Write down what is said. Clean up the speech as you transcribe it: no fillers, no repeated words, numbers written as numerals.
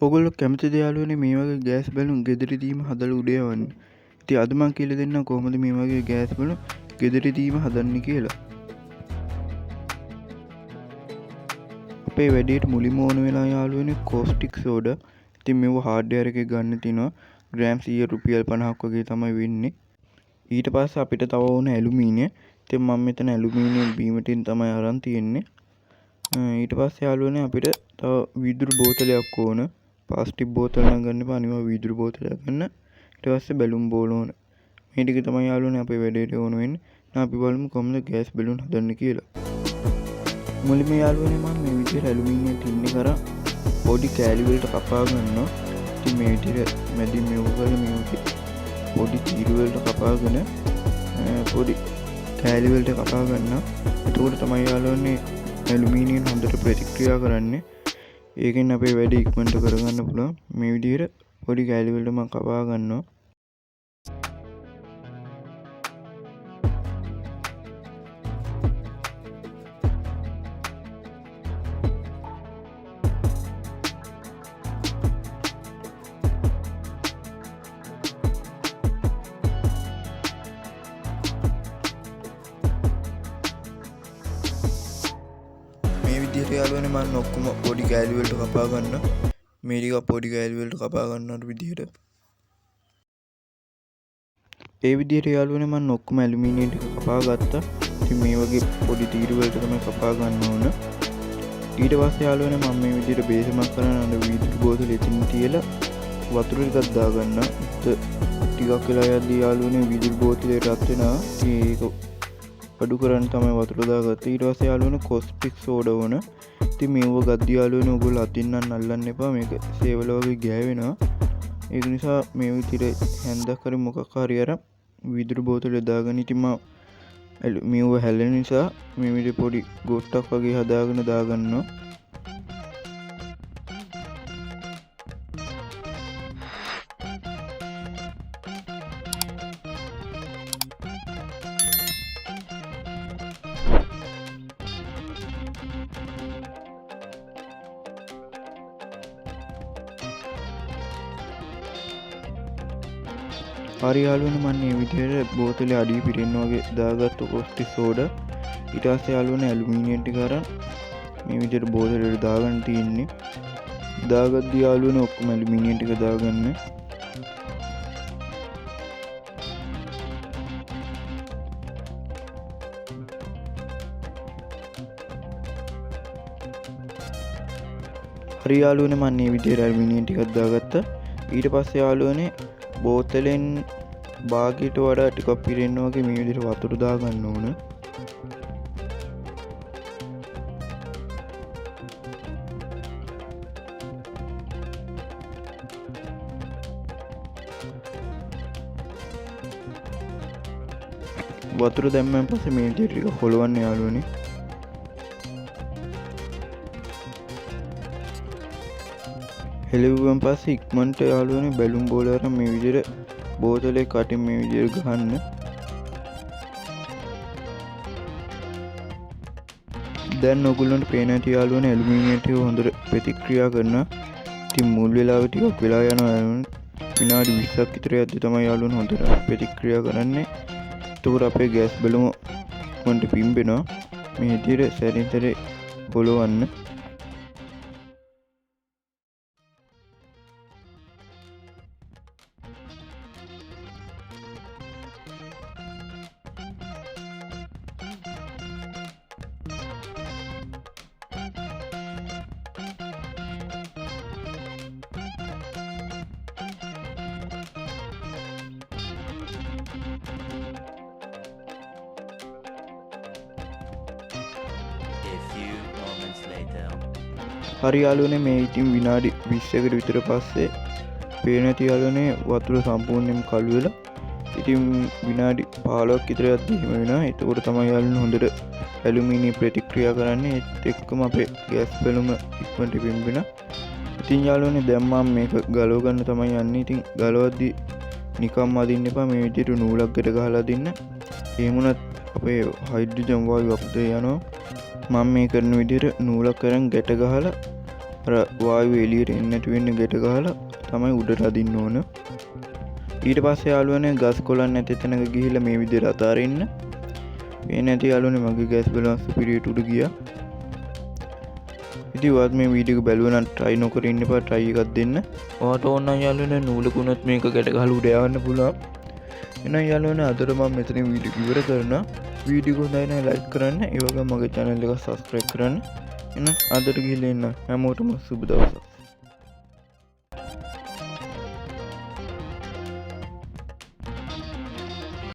ඔයගොල්ලෝ කැමතිද යාළුවනේ මේ වගේ ගෑස් බැලුම් ගෙදරදීම හදලා උඩයවන්න? ඉතින් අද මම කියලා දෙන්නම් කොහොමද මේ වගේ ගෑස් බැලුම් ගෙදරදීම හදන්නේ කියලා. අපේ වැඩේට මුලින්ම ඕන වෙලා යාළුවනේ කෝස්ටික් සෝඩා. ඉතින් මේව හાર્ඩ්වෙයාර් එකේ ගන්න තිනවා. ග්‍රෑම් 100 රුපියල් 50ක් වගේ තමයි වෙන්නේ. ඊට පස්සේ අපිට තව ඕන ඇලුමිනියම්. ඉතින් මම මෙතන ඇලුමිනියම් බීම ටින් තමයි අරන් තියෙන්නේ. ඊට පස්සේ යාළුවනේ අපිට තව වීදුරු බෝතලයක් ඕන. ප්ලාස්ටික් බෝතල නම් ගන්න එපා, අනිවා වීදුරු බෝතලයක් ගන්න. ඊට පස්සේ බැලුම් බෝල ඕන. මේ ටික තමයි යාළුවනේ අපේ වැඩේට ඕන වෙන්නේ. දැන් අපි බලමු කොහොමද ගෑස් බැලුම් හදන්නේ කියලා. මුලින්ම යාළුවනේ මම මේ විදිහට ඇලුමිනියම් ටින් එක අරන් පොඩි කෑලි වලට කපා ගන්නවා. ඉතින් මේ විදිහට මැදින් මෙව කරලා මේ පොඩි තීරු වලට කපාගෙන පොඩි කෑලි වලට කපා ගන්නවා. එතකොට තමයි යාළුවනේ ඇලුමිනියම් හොඳට ප්‍රතික්‍රියා කරන්නේ. ඒකෙන් අපේ වැඩ ඉක්මනට කරගන්න පුළුවන්. මේ විදිහට පොඩි කෑලි වලට මම කපා ගන්නවා. යාළුවනේ මම ඔක්කොම පොඩි කෑලි වලට කපා ගන්න. මේ ටික පොඩි කෑලි වලට කපා ගන්න විදිහට. ඒ විදිහට යාළුවනේ මම ඔක්කොම ඇලුමිනියම් ටික කපා ගත්තා. ඉතින් මේ වගේ පොඩි තීරු වලට තමයි කපා ගන්න ඕන. ඊට පස්සේ යාළුවනේ මම මේ විදිහට බේසමක් කරන අර වීදුරු බෝතලෙ එතන තියලා වතුර ටිකක් දාගන්න. ටිකක් වෙලා යද්දී යාළුවනේ වීදුරු බෝතලේ රත් වෙනවා. ඒක අඩු කරන්න තමයි වතුර දාගත්තේ. ඊට පස්සේ යාළුවනේ කොස්ටික් සෝඩා ඕන. ඉතින් මේව ගද්දි යාළුවනේ ඔයගොල්ලෝ අතින් නම් අල්ලන්න එපා. මේක සේවල වගේ ගෑවෙනවා. ඒක නිසා මේ විදිහට හැන්දක් හරි මොකක් හරි අර වීදුරු බෝතලේ දාගෙන ඉතින් මම මේව හැලෙන නිසා මේ විදිහට පොඩි ගොට්ටක් වගේ හදාගෙන දාගන්නවා. හරි යාළුවනේ මම මේ විදිහට බෝතලේ අඩිය පිරෙන්න වගේ දාගත්තු කොස්ටික් සෝඩා. ඊට පස්සේ යාළුවනේ ඇලුමිනියම් ටික අරන් මේ විදිහට බෝතලෙට දාගන්න තියෙන්නේ. දාගද්දි යාළුවනේ ඔක්කොම ඇලුමිනියම් ටික දාගන්න. හරි යාළුවනේ මම මේ විදිහට ඇලුමිනියම් ටිකක් දාගත්තා. ඊට පස්සේ යාළුවනේ බෝතලෙන් භාගයට වඩා ටිකක් පිරෙන්න වගේ මේ විදිහට වතුර දාගන්න ඕන. වතුර දැම්මන් පස්සේ මේ විදිහට ටික හොලවන්න යාළුවනේ. හෙලවුවන් පස්සේ ඉක්මනට යාළුවනේ බැලුම් බෝල අරන් මේ විදිහට බෝතලේ කටින් මේ විදිහට ගහන්න. දැන් ඔයගොල්ලන්ට පේන ඇති යාළුවනේ ඇලුමිනියම් ටික හොඳට ප්‍රතික්‍රියා කරනවා. ඉතින් මුල් වෙලාව ටිකක් වෙලා යනවා යාළුවනේ. විනාඩි 20ක් විතර යද්දි තමයි යාළුවනේ හොඳට ප්‍රතික්‍රියා කරන්නේ. එතකොට අපේ ගෑස් බැලුම මොන්ට පිම්බෙනවා. මේ විදිහට සැරින් සැරේ පොලවන්න. හරි යාළුවනේ මේ ඉතින් විනාඩි 20කට විතර පස්සේ පේන ඇති යාළුවනේ වතුර සම්පූර්ණයෙන්ම කළු වෙලා. ඉතින් විනාඩි 15ක් විතර යද්දී එහෙම වෙනවා. එතකොට තමයි යාළුවනේ හොඳට ඇලුමිනියම් ප්‍රතික්‍රියා කරන්නේ. ඒත් එක්කම අපේ ගෑස් බැලුම ඉක්මනට පිම්බෙනවා. ඉතින් යාළුවනේ දැන් මම මේක ගලව ගන්න තමයි යන්නේ. ඉතින් ගලවද්දී නිකම්ම අදින්න එපා. මේ විදිහට නූලක් ගැට ගහලා අදින්න. එහෙම වුණත් අපේ හයිඩ්‍රජන් වායුව අපතේ යනවා. මම මේ කරන විදිහට නූලක් අරන් ගැට ගහලා වායු එලියට එන්නට වෙන්න ගැට ගහලා තමයි උඩට අදින්න ඕන. ඊට පස්සේ යාළුවනේ ගස් කොළන් නැති තැනක ගිහිල්ලා මේ විදිහට අතාරින්න. මේ නැති යාළුවනේ මගේ ගෑස් බැලුවන්ස් පිරියට උඩ ගියා. ඉතින් ඔයත් මේ වීඩියෝ එක බැලුවා නම් try නොකර ඉන්න එපා, try එකක් දෙන්න. ඔයාට ඕන නම් යාළුවනේ නූලකුණත් මේක ගැට ගහලා උඩ යවන්න පුළුවන්. එහෙනම් යාළුවනේ අදට මම මෙතනින් වීඩියෝ ඉවර කරනවා. වීඩියෝ එක හොඳයි නම් like කරන්න. ඒ වගේම මගේ channel එක subscribe කරන්න. එහෙනම් අදට ගිහින් එන්න. හැමෝටම සුබ දවසක්.